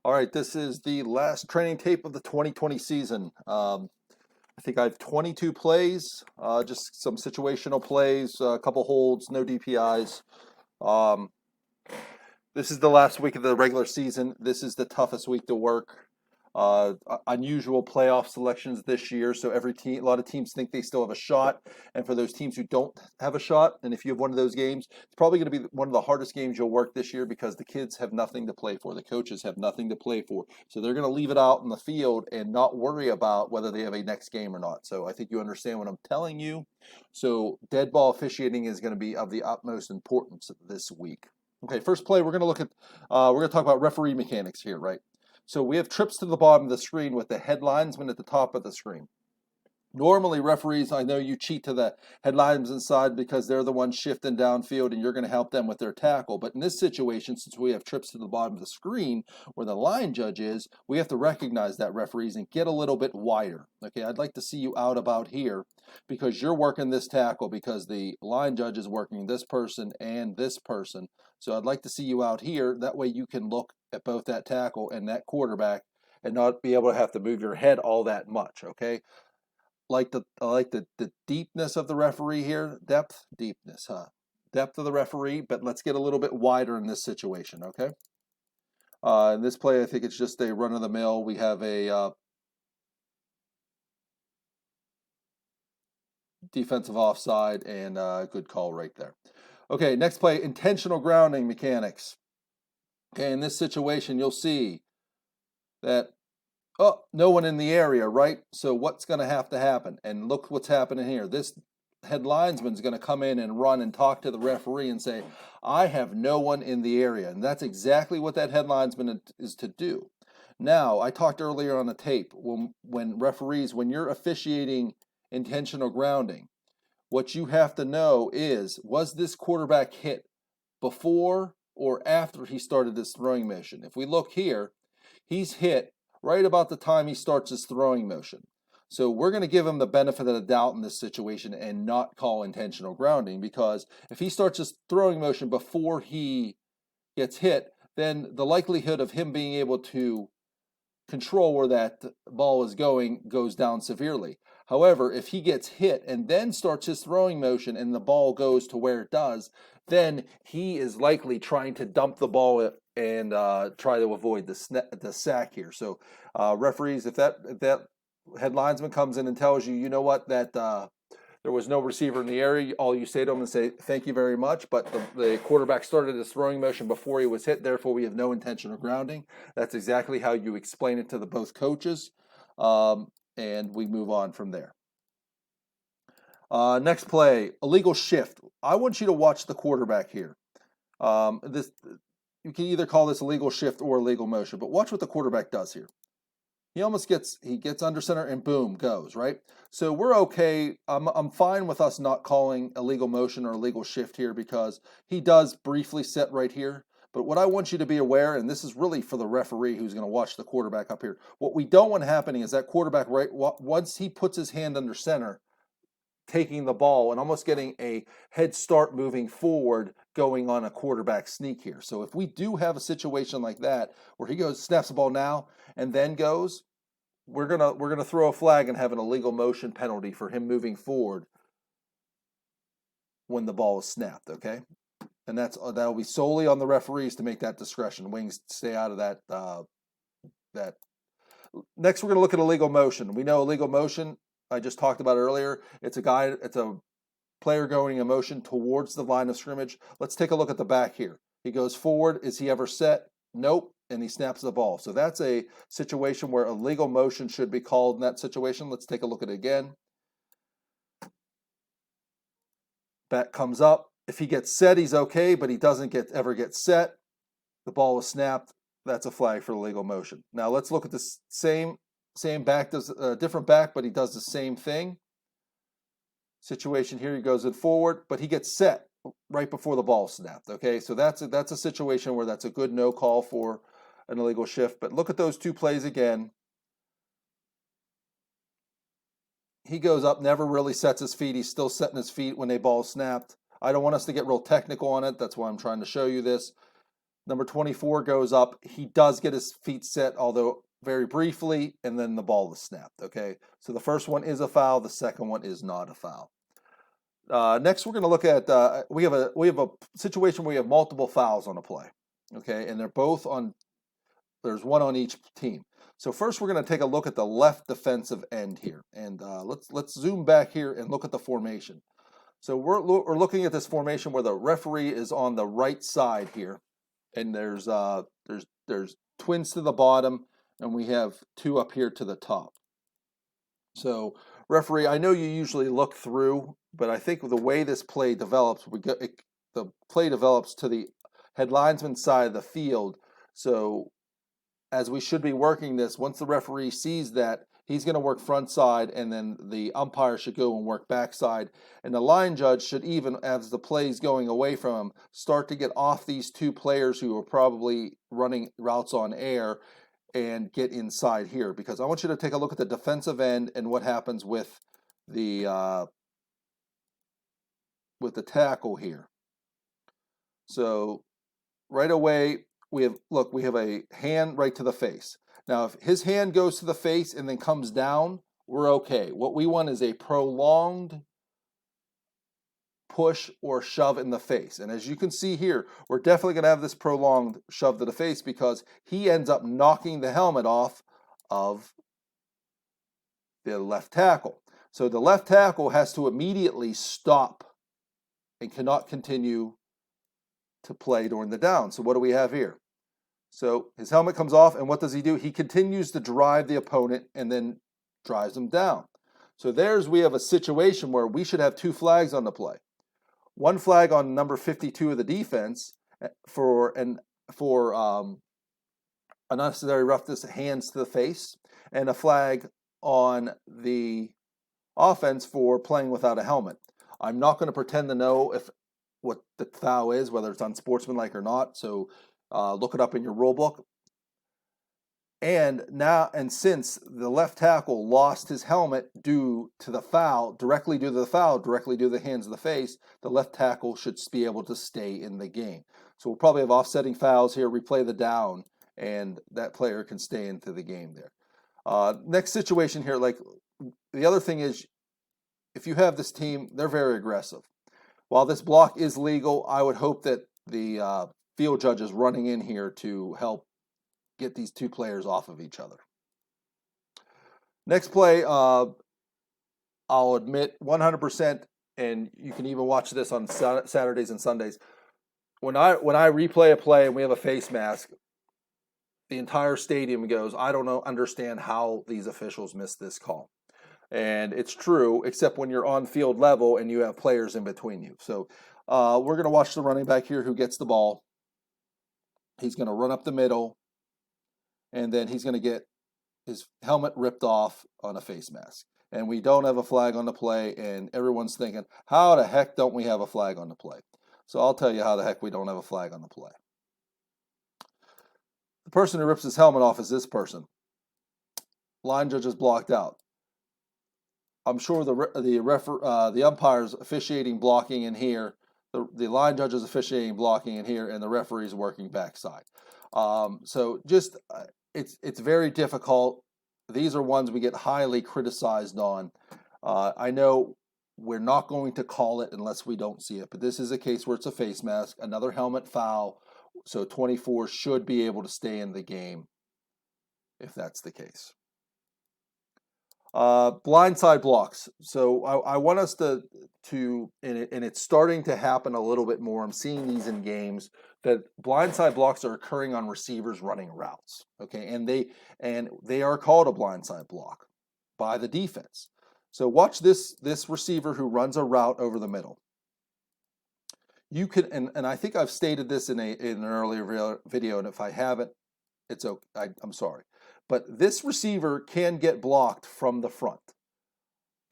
All right, this is the last training tape of the 2020 season. I think I have 22 plays, just some situational plays, a couple holds, no DPIs. Um, this is the last week of the regular season. This is the toughest week to work. Unusual playoff selections this year, so every team, a lot of teams think they still have a shot. And for those teams who don't have a shot, and if you have one of those games, it's probably going to be one of the hardest games you'll work this year because the kids have nothing to play for. The coaches have nothing to play for. So they're going to leave it out in the field and not worry about whether they have a next game or not. So I think you understand what I'm telling you. So dead ball officiating is going to be of the utmost importance this week. Okay, first play, we're going to talk about referee mechanics here, right? So we have trips to the bottom of the screen with the head linesman at the top of the screen. Normally, referees, I know you cheat to the head linesman side because they're the ones shifting downfield and you're going to help them with their tackle. But in this situation, since we have trips to the bottom of the screen where the line judge is, we have to recognize that, referees, and get a little bit wider. Okay, I'd like to see you out about here because you're working this tackle because the line judge is working this person and this person. So I'd like to see you out here. That way you can look at both that tackle and that quarterback and not be able to have to move your head all that much, okay? I like the deepness of the referee here. Deepness, huh? Depth of the referee, but let's get a little bit wider in this situation, okay? In this play, I think it's just a run-of-the-mill. We have a defensive offside and a good call right there. Okay, next play, intentional grounding mechanics. Okay, in this situation, you'll see that no one in the area, right? So what's going to happen? And look what's happening here. This head linesman's going to come in and run and talk to the referee and say, I have no one in the area. And that's exactly what that head linesman is to do. Now, I talked earlier on the tape, when referees, when you're officiating intentional grounding, what you have to know is, was this quarterback hit before or after he started this throwing motion? If we look here, he's hit right about the time he starts his throwing motion. So we're going to give him the benefit of the doubt in this situation and not call intentional grounding, because if he starts his throwing motion before he gets hit, then the likelihood of him being able to control where that ball is going goes down severely. However, if he gets hit and then starts his throwing motion and the ball goes to where it does, then he is likely trying to dump the ball and try to avoid the sack here. So referees, if that head linesman comes in and tells you, you know what, that there was no receiver in the area, all you say to him and say, thank you very much, but the quarterback started his throwing motion before he was hit, therefore we have no intentional grounding. That's exactly how you explain it to the both coaches, and we move on from there. Next play, illegal shift. I want you to watch the quarterback here. You can either call this illegal shift or illegal motion, but watch what the quarterback does here. He gets under center and boom, goes, right? So we're okay. I'm fine with us not calling illegal motion or illegal shift here because he does briefly sit right here. But what I want you to be aware, and this is really for the referee who's going to watch the quarterback up here, what we don't want happening is that quarterback, right, once he puts his hand under center, taking the ball and almost getting a head start moving forward, going on a quarterback sneak here. So if we do have a situation like that where he snaps the ball now and then goes, we're gonna throw a flag and have an illegal motion penalty for him moving forward when the ball is snapped. Okay, and that'll be solely on the referees to make that discretion. Wings, stay out of that. That. Next, we're going to look at illegal motion. We know illegal motion, I just talked about earlier. It's a player going in motion towards the line of scrimmage. Let's take a look at the back here. He goes forward. Is he ever set? Nope. And he snaps the ball. So that's a situation where illegal motion should be called in that situation. Let's take a look at it again. Back comes up. If he gets set, he's okay, but he doesn't ever get set. The ball is snapped. That's a flag for illegal motion. Now let's look at this same back, does a different back, but he does the same thing. Situation here, he goes in forward, but he gets set right before the ball snapped. Okay, so that's a situation where that's a good no call for an illegal shift. But look at those two plays again. He goes up, never really sets his feet. He's still setting his feet when a ball snapped. I don't want us to get real technical on it. That's why I'm trying to show you this. Number 24 goes up. He does get his feet set, although very briefly, and then the ball is snapped. Okay, so the first one is a foul. The second one is not a foul. Next, we're going to look at we have a situation where we have multiple fouls on a play. Okay, and they're both on. There's one on each team. So first, we're going to take a look at the left defensive end here, and let's zoom back here and look at the formation. So we're looking at this formation where the referee is on the right side here, and there's twins to the bottom, and we have two up here to the top. So referee, I know you usually look through, but I think the way this play develops, the play develops to the head linesman side of the field. So as we should be working this, once the referee sees that, he's going to work front side, and then the umpire should go and work backside. And the line judge should, even as the play is going away from him, start to get off these two players who are probably running routes on air and get inside here, because I want you to take a look at the defensive end and what happens with the tackle here. So right away, we have a hand right to the face. Now, if his hand goes to the face and then comes down, we're okay. What we want is a prolonged push or shove in the face. And as you can see here, we're definitely going to have this prolonged shove to the face because he ends up knocking the helmet off of the left tackle. So the left tackle has to immediately stop and cannot continue to play during the down. So what do we have here? So his helmet comes off, and what does he do? He continues to drive the opponent and then drives him down. So we have a situation where we should have two flags on the play. One flag on number 52 of the defense for unnecessary roughness, hands to the face, and a flag on the offense for playing without a helmet. I'm not going to pretend to know what the foul is, whether it's unsportsmanlike or not. So look it up in your rule book. And since the left tackle lost his helmet due to the foul, directly due to the hands of the face, the left tackle should be able to stay in the game. So we'll probably have offsetting fouls here, replay the down, and that player can stay into the game there. Next situation here, like the other thing is, if you have this team, they're very aggressive. While this block is legal, I would hope that the field judge is running in here to help get these two players off of each other. Next play, I'll admit 100%, and you can even watch this on Saturdays and Sundays. When I replay a play and we have a face mask, the entire stadium goes, I don't understand how these officials missed this call. And it's true, except when you're on field level and you have players in between you. So we're going to watch the running back here who gets the ball. He's going to run up the middle, and then he's going to get his helmet ripped off on a face mask. And we don't have a flag on the play, and everyone's thinking, how the heck don't we have a flag on the play? So I'll tell you how the heck we don't have a flag on the play. The person who rips his helmet off is this person. Line judge is blocked out. I'm sure the umpire's officiating blocking in here, the line judge is officiating blocking in here, and the referee's working backside. So just it's very difficult. These are ones we get highly criticized on. I know we're not going to call it unless we don't see it, but this is a case where it's a face mask, another helmet foul, so 24 should be able to stay in the game if that's the case. Blindside blocks. So I want us to and it's starting to happen a little bit more. I'm seeing these in games that blindside blocks are occurring on receivers running routes. Okay, and they are called a blindside block by the defense. So watch this receiver who runs a route over the middle. You can, and I think I've stated this in an earlier video, and if I haven't, it's okay. I'm sorry. But this receiver can get blocked from the front.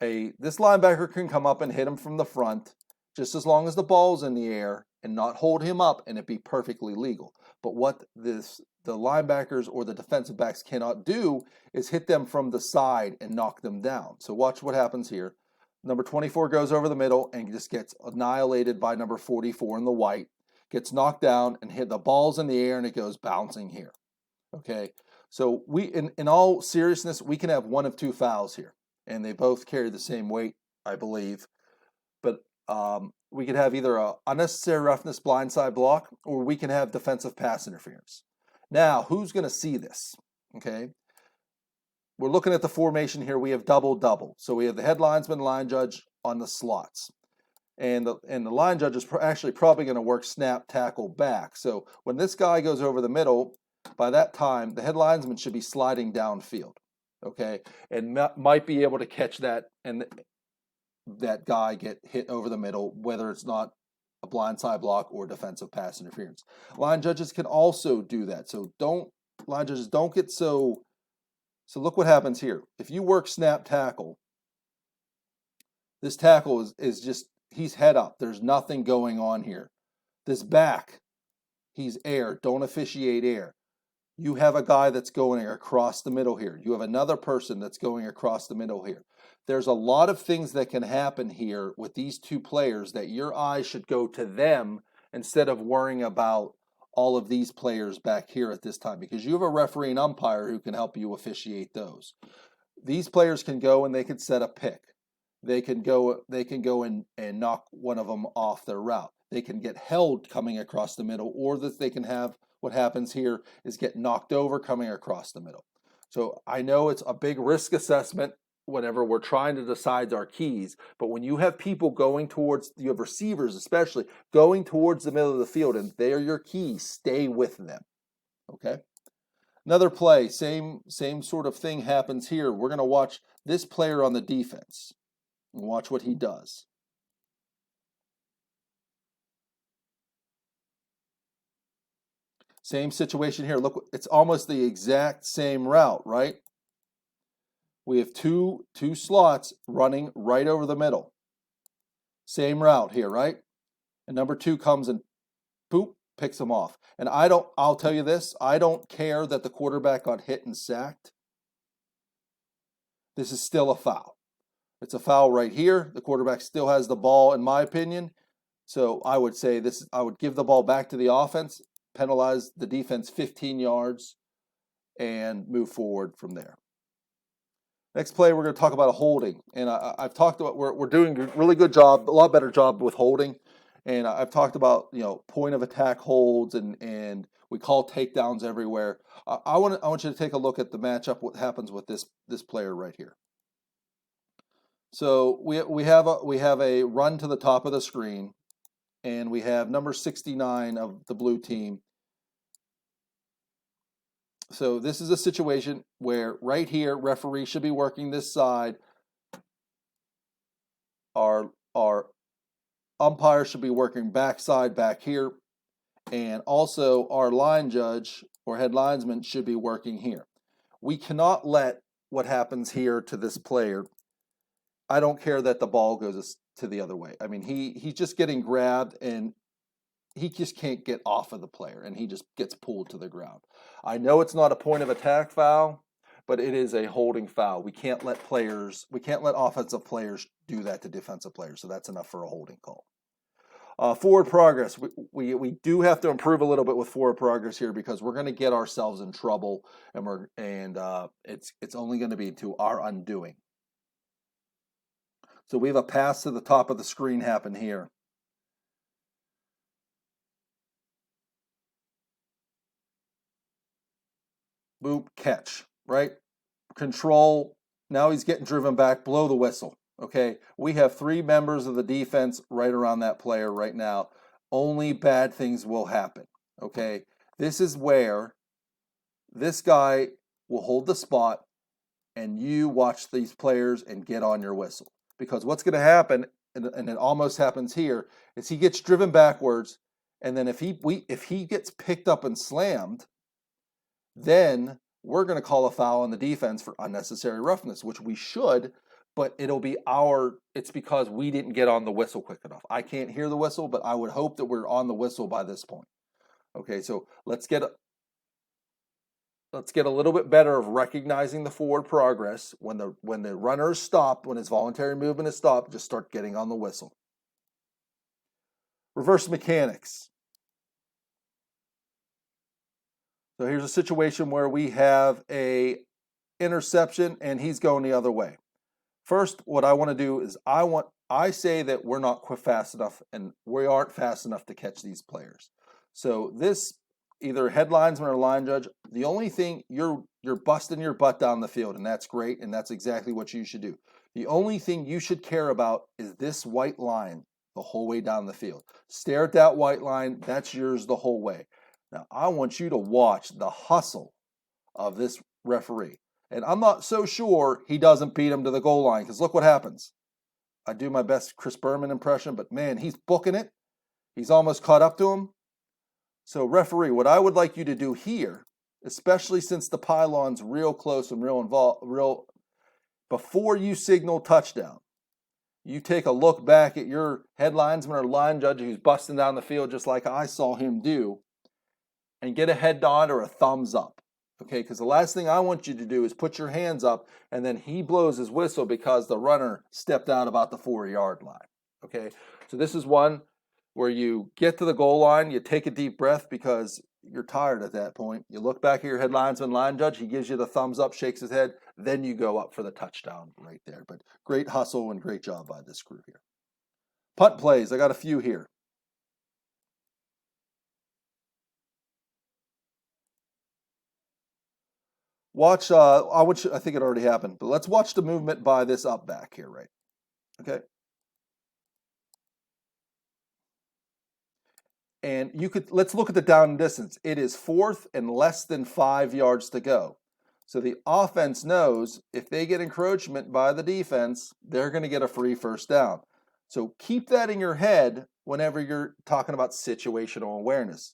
This linebacker can come up and hit him from the front, just as long as the ball's in the air, and not hold him up, and it be perfectly legal. But what the linebackers or the defensive backs cannot do is hit them from the side and knock them down. So watch what happens here. Number 24 goes over the middle and just gets annihilated by number 44 in the white. gets knocked down and hit the ball's in the air and it goes bouncing here. Okay, so in all seriousness, we can have one of two fouls here, and they both carry the same weight, I believe. But we could have either a unnecessary roughness blindside block, or we can have defensive pass interference. Now, who's going to see this? Okay, we're looking at the formation here. We have double-double. So we have the head linesman, line judge on the slots. And the line judge is actually probably going to work snap, tackle, back. So when this guy goes over the middle, by that time, the head linesman should be sliding downfield, okay? And might be able to catch that and that guy get hit over the middle, whether it's not a blindside block or defensive pass interference. Line judges can also do that. So line judges don't get so look what happens here. If you work snap tackle, this tackle is just, he's head up. There's nothing going on here. This back, he's air. Don't officiate air. You have a guy that's going across the middle here. You have another person that's going across the middle here. There's a lot of things that can happen here with these two players that your eyes should go to them instead of worrying about all of these players back here at this time, because you have a referee and umpire who can help you officiate those. These players can go and they can set a pick. They can go and knock one of them off their route. They can get held coming across the middle, or that they can have what happens here is get knocked over coming across the middle. So I know it's a big risk assessment whenever we're trying to decide our keys, but when you have people going towards, you have receivers especially, going towards the middle of the field and they're your keys, stay with them, okay? Another play, same sort of thing happens here. We're going to watch this player on the defense and watch what he does. Same situation here. Look, it's almost the exact same route, right? We have two slots running right over the middle. Same route here, right? And number two comes and boop, picks him off. And I'll tell you this, I don't care that the quarterback got hit and sacked. This is still a foul. It's a foul right here. The quarterback still has the ball, in my opinion. So I would say I would give the ball back to the offense, penalize the defense 15 yards, and move forward from there. Next play, we're going to talk about a holding. And I've talked about, we're doing a really good job, a lot better job with holding. And I've talked about, point of attack holds, and we call takedowns everywhere. I want you to take a look at the matchup, what happens with this player right here. So we have a run to the top of the screen, and we have number 69 of the blue team. So this is a situation where right here, referee should be working this side. Our umpire should be working backside back here. And also our line judge or head linesman should be working here. We cannot let what happens here to this player. I don't care that the ball goes to the other way. I mean, he's just getting grabbed and he just can't get off of the player, and he just gets pulled to the ground. I know it's not a point of attack foul, but it is a holding foul. We can't let offensive players do that to defensive players, so that's enough for a holding call. Forward progress. We do have to improve a little bit with forward progress here, because we're going to get ourselves in trouble, and it's only going to be to our undoing. So we have a pass to the top of the screen happen here. Boop, catch, right? Control, now he's getting driven back, blow the whistle, okay? We have three members of the defense right around that player right now. Only bad things will happen, okay? This is where this guy will hold the spot, and you watch these players and get on your whistle. Because what's going to happen, and it almost happens here, is he gets driven backwards, and then if he gets picked up and slammed, then we're going to call a foul on the defense for unnecessary roughness, which we should, but it's because we didn't get on the whistle quick enough. I can't hear the whistle, but I would hope that we're on the whistle by this point. Okay, so let's get a little bit better of recognizing the forward progress. When the runner is stopped, when his voluntary movement is stopped, just start getting on the whistle. Reverse mechanics. So here's a situation where we have a interception and he's going the other way. First, what I want to do is I say that we're not fast enough and we aren't fast enough to catch these players. So this either head linesman or line judge, the only thing you're busting your butt down the field, and that's great, and that's exactly what you should do. The only thing you should care about is this white line the whole way down the field. Stare at that white line, that's yours the whole way. Now, I want you to watch the hustle of this referee. And I'm not so sure he doesn't beat him to the goal line, because look what happens. I do my best Chris Berman impression, but man, he's booking it. He's almost caught up to him. So referee, what I would like you to do here, especially since the pylon's real close and real involved, before you signal touchdown, you take a look back at your head linesman or line judge who's busting down the field just like I saw him do, and get a head nod or a thumbs up. Okay, because the last thing I want you to do is put your hands up and then he blows his whistle because the runner stepped out about the 4-yard line. Okay, so this is one where you get to the goal line, you take a deep breath because you're tired at that point. You look back at your head linesman, line judge, he gives you the thumbs up, shakes his head, then you go up for the touchdown right there. But great hustle and great job by this crew here. Punt plays, I got a few here. Watch, I think it already happened, but let's watch the movement by this up back here, right? Okay. And let's look at the down and distance. It is 4th and less than 5 yards to go. So the offense knows if they get encroachment by the defense, they're going to get a free first down. So keep that in your head whenever you're talking about situational awareness.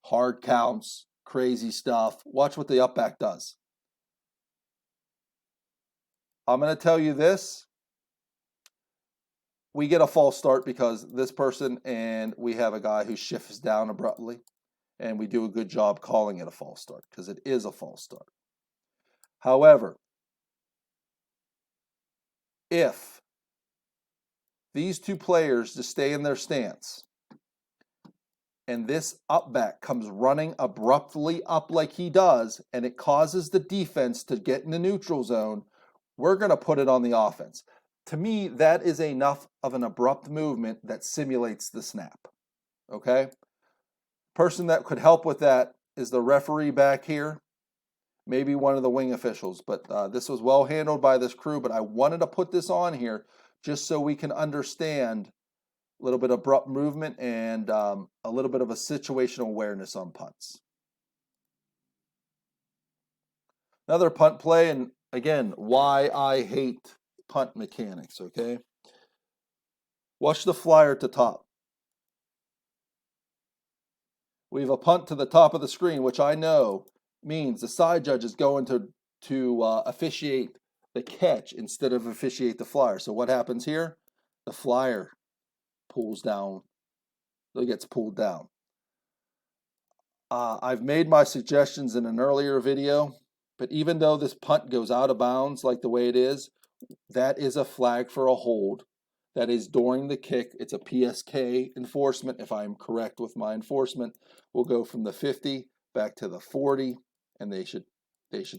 Hard counts, crazy stuff. Watch what the up back does. I'm going to tell you this. We get a false start because this person and we have a guy who shifts down abruptly, and we do a good job calling it a false start because it is a false start. However, if these two players just stay in their stance and this up back comes running abruptly up like he does and it causes the defense to get in the neutral zone, we're going to put it on the offense. To me, that is enough of an abrupt movement that simulates the snap. Okay? Person that could help with that is the referee back here, maybe one of the wing officials, but this was well handled by this crew, but I wanted to put this on here just so we can understand a little bit of abrupt movement and a little bit of a situational awareness on punts. Another punt play, and again, why I hate punt mechanics, okay? Watch the flyer at the top. We have a punt to the top of the screen, which I know means the side judge is going to officiate the catch instead of officiate the flyer. So what happens here? The flyer pulls down. It gets pulled down. I've made my suggestions in an earlier video, but even though this punt goes out of bounds like the way it is, that is a flag for a hold. That is during the kick. It's a PSK enforcement. If I'm correct with my enforcement, we'll go from the 50 back to the 40, and they should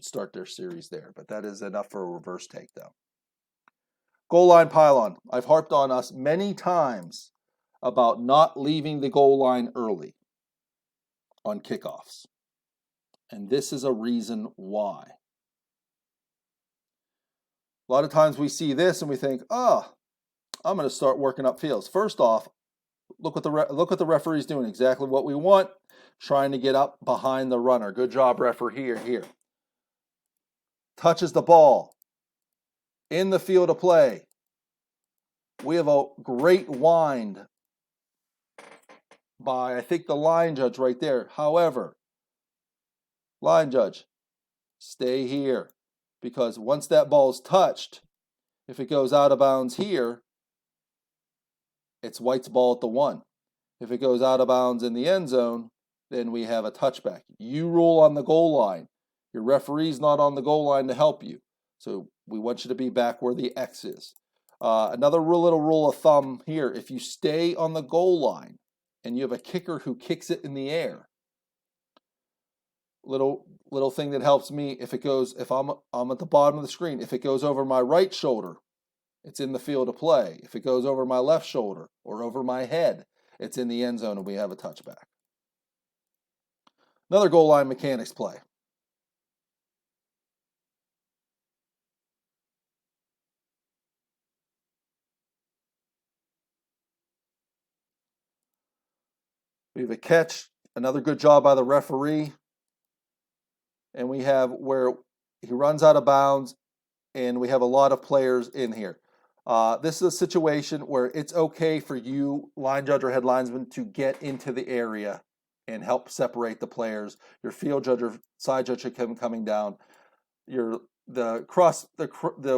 start their series there. But that is enough for a reverse takedown. Goal line pylon. I've harped on us many times about not leaving the goal line early on kickoffs. And this is a reason why. A lot of times we see this and we think, oh, I'm going to start working up fields. First off, look what the referee's doing. Exactly what we want. Trying to get up behind the runner. Good job, referee. Here. Touches the ball. In the field of play. We have a great wind by, I think, the line judge right there. However, line judge, stay here. Because once that ball's touched, if it goes out of bounds here, it's White's ball at the 1. If it goes out of bounds in the end zone, then we have a touchback. You rule on the goal line. Your referee's not on the goal line to help you. So we want you to be back where the X is. Another little rule of thumb here, if you stay on the goal line and you have a kicker who kicks it in the air, Little thing that helps me, if I'm at the bottom of the screen, if it goes over my right shoulder, it's in the field of play. If it goes over my left shoulder or over my head, it's in the end zone and we have a touchback. Another goal line mechanics play. We have a catch, another good job by the referee. And we have where he runs out of bounds, and we have a lot of players in here. This is a situation where it's okay for you, line judge or head linesman, to get into the area and help separate the players. Your field judge or side judge should come coming down. The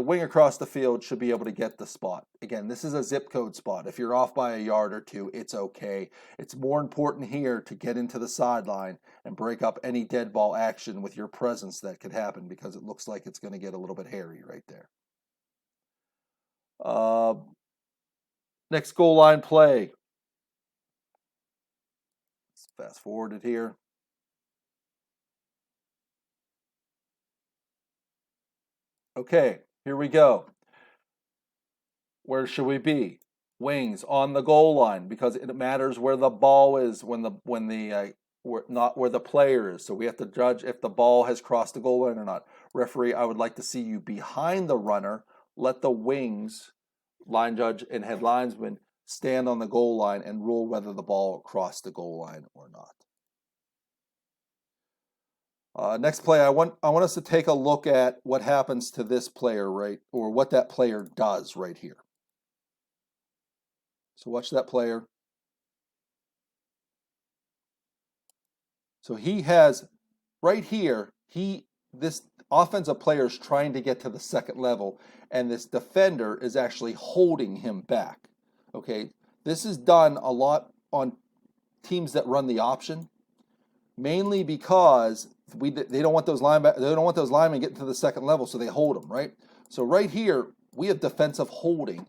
wing across the field should be able to get the spot. Again, this is a zip code spot. If you're off by a yard or two, it's okay. It's more important here to get into the sideline and break up any dead ball action with your presence that could happen, because it looks like it's going to get a little bit hairy right there. Next goal line play. Let's fast forward it here. Okay, here we go. Where should we be? Wings on the goal line, because it matters where the ball is not where the player is. So we have to judge if the ball has crossed the goal line or not. Referee, I would like to see you behind the runner. Let the wings, line judge and head linesman, stand on the goal line and rule whether the ball crossed the goal line or not. Next play, I want us to take a look at what happens to this player, right, or what that player does right here. So watch that player. So he has right here, this offensive player is trying to get to the second level, and this defender is actually holding him back. Okay, this is done a lot on teams that run the option, mainly because they don't want those linemen getting to the second level, so they hold them, right? So right here, we have defensive holding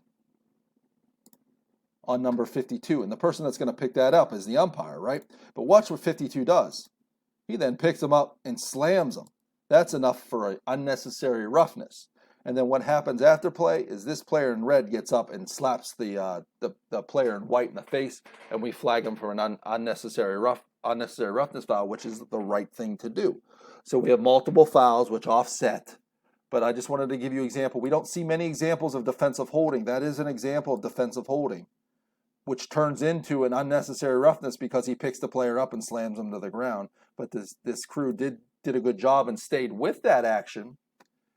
on number 52, and the person that's going to pick that up is the umpire, right? But watch what 52 does. He then picks him up and slams him. That's enough for an unnecessary roughness. And then what happens after play is this player in red gets up and slaps the player in white in the face, and we flag him for an unnecessary roughness foul, which is the right thing to do. So we have multiple fouls which offset. But I just wanted to give you an example. We don't see many examples of defensive holding. That is an example of defensive holding, which turns into an unnecessary roughness because he picks the player up and slams him to the ground. But this crew did a good job and stayed with that action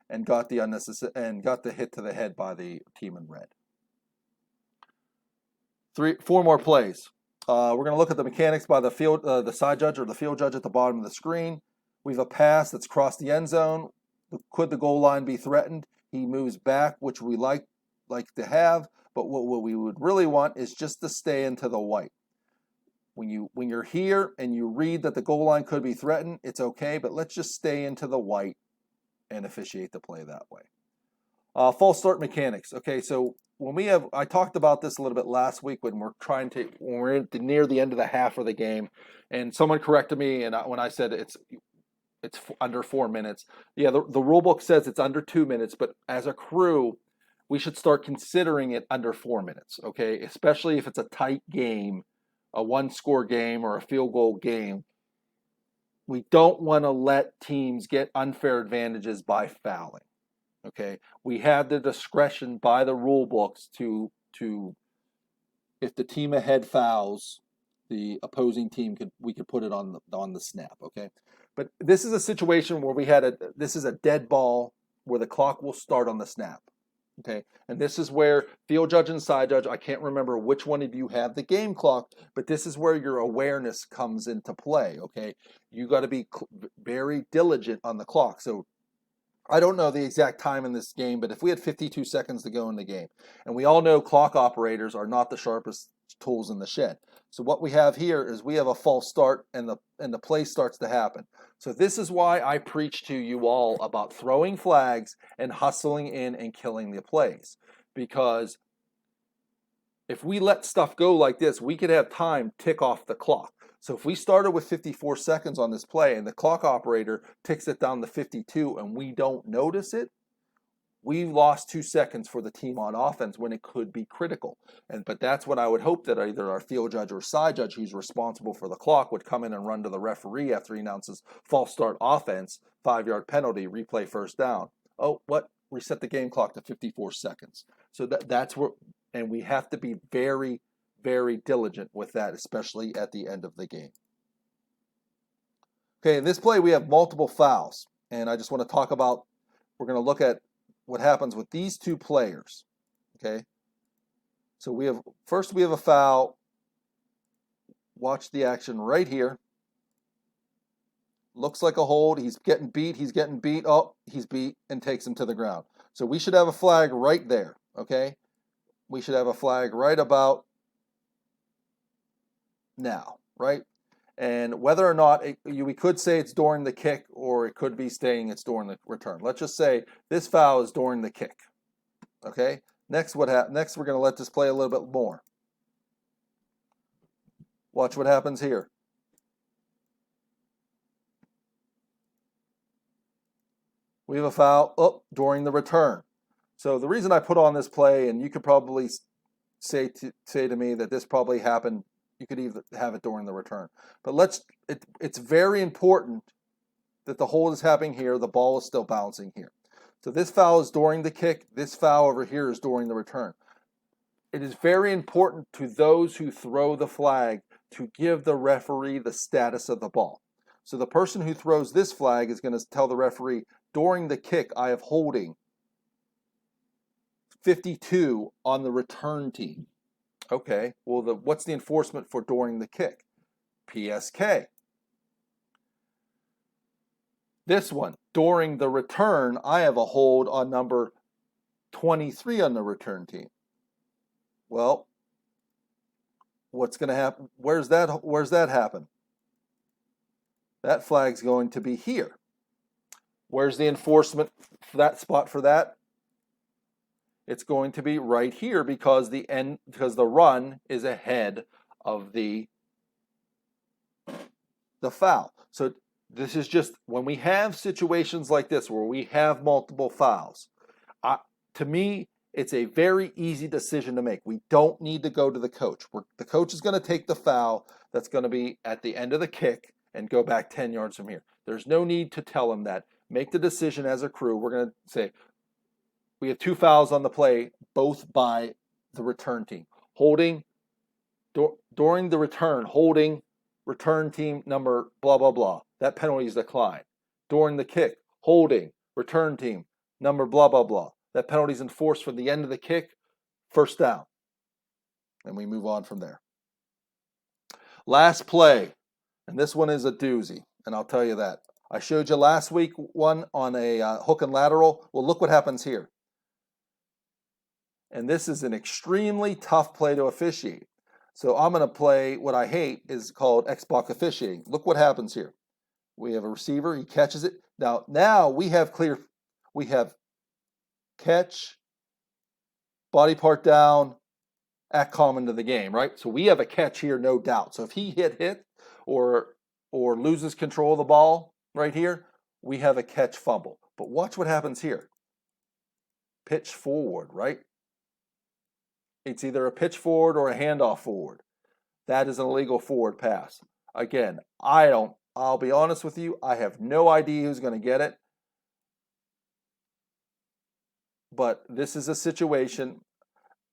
and got the hit to the head by the team in red. 4 more plays. We're going to look at the mechanics by the side judge or the field judge at the bottom of the screen. We have a pass that's crossed the end zone. Could the goal line be threatened? He moves back, which we like to have, but what we would really want is just to stay into the white. When you're here and you read that the goal line could be threatened, it's okay, but let's just stay into the white and officiate the play that way. False start mechanics. Okay, so I talked about this a little bit last week when we're near the end of the half of the game, and someone corrected me, and when I said it's under 4 minutes. Yeah, the rule book says it's under 2 minutes, but as a crew, we should start considering it under 4 minutes, okay? Especially if it's a tight game, a 1-score game or a field goal game. We don't want to let teams get unfair advantages by fouling, okay? We have the discretion by the rule books to if the team ahead fouls, the opposing team we could put it on the snap, okay? But this is a situation where this is a dead ball where the clock will start on the snap. Okay, and this is where field judge and side judge, I can't remember which one of you have the game clock, but this is where your awareness comes into play, okay? You got to be very diligent on the clock. So I don't know the exact time in this game, but if we had 52 seconds to go in the game, and we all know clock operators are not the sharpest tools in the shed. So what we have here is we have a false start, and the play starts to happen. So this is why I preach to you all about throwing flags and hustling in and killing the plays. Because if we let stuff go like this, we could have time tick off the clock. So if we started with 54 seconds on this play and the clock operator ticks it down to 52 and we don't notice it, we've lost 2 seconds for the team on offense when it could be critical. But that's what I would hope, that either our field judge or side judge, who's responsible for the clock, would come in and run to the referee after he announces false start offense, 5-yard penalty, replay first down. Oh, what? Reset the game clock to 54 seconds. So that's where, and we have to be very, very diligent with that, especially at the end of the game. Okay, in this play we have multiple fouls, and I just want to talk about, we're going to look at what happens with these two players. Okay, so we have a foul. Watch the action right here. Looks like a hold. He's getting beat. Oh, he's beat and takes him to the ground. So we should have a flag right there. Okay, we should have a flag right about now, right? And whether or not we could say it's during the kick, or it could be saying it's during the return. Let's just say this foul is during the kick. Okay. Next, next we're going to let this play a little bit more. Watch what happens here. We have a foul during the return. So the reason I put on this play, and you could probably say to me that this probably happened, you could even have it during the return. But it's very important that the hold is happening here, the ball is still bouncing here. So this foul is during the kick, this foul over here is during the return. It is very important to those who throw the flag to give the referee the status of the ball. So the person who throws this flag is going to tell the referee, during the kick, I have holding 52 on the return team. Okay, well, what's the enforcement for during the kick? PSK. This one, during the return, I have a hold on number 23 on the return team. Well, what's going to happen? Where's that happen? That flag's going to be here. Where's the enforcement for that spot for that? It's going to be right here, because the run is ahead of the foul. So this is just, when we have situations like this where we have multiple fouls, to me, it's a very easy decision to make. We don't need to go to the coach. The coach is going to take the foul that's going to be at the end of the kick and go back 10 yards from here. There's no need to tell him that. Make the decision as a crew. We're going to say, we have 2 fouls on the play, both by the return team. Holding, during the return, holding, return team number blah, blah, blah. That penalty is declined. During the kick, holding, return team number blah, blah, blah. That penalty is enforced for the end of the kick, first down. And we move on from there. Last play, and this one is a doozy, and I'll tell you that. I showed you last week one on a hook and lateral. Well, look what happens here. And this is an extremely tough play to officiate. So I'm going to play what I hate, is called Xbox officiating. Look what happens here. We have a receiver, he catches it. Now we have catch, body part down, act calm into the game, right? So we have a catch here, no doubt. So if he hit or loses control of the ball right here, we have a catch fumble. But watch what happens here. Pitch forward, right? It's either a pitch forward or a handoff forward. That is an illegal forward pass. Again, I'll be honest with you, I have no idea who's going to get it. But this is a situation,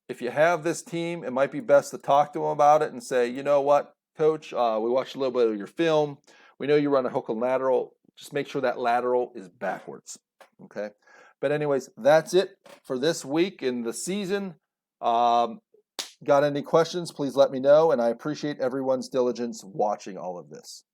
if you have this team, it might be best to talk to them about it and say, you know what, coach, we watched a little bit of your film. We know you run a hook and lateral. Just make sure that lateral is backwards. Okay? But anyways, that's it for this week in the season. Got any questions, please let me know, and I appreciate everyone's diligence watching all of this.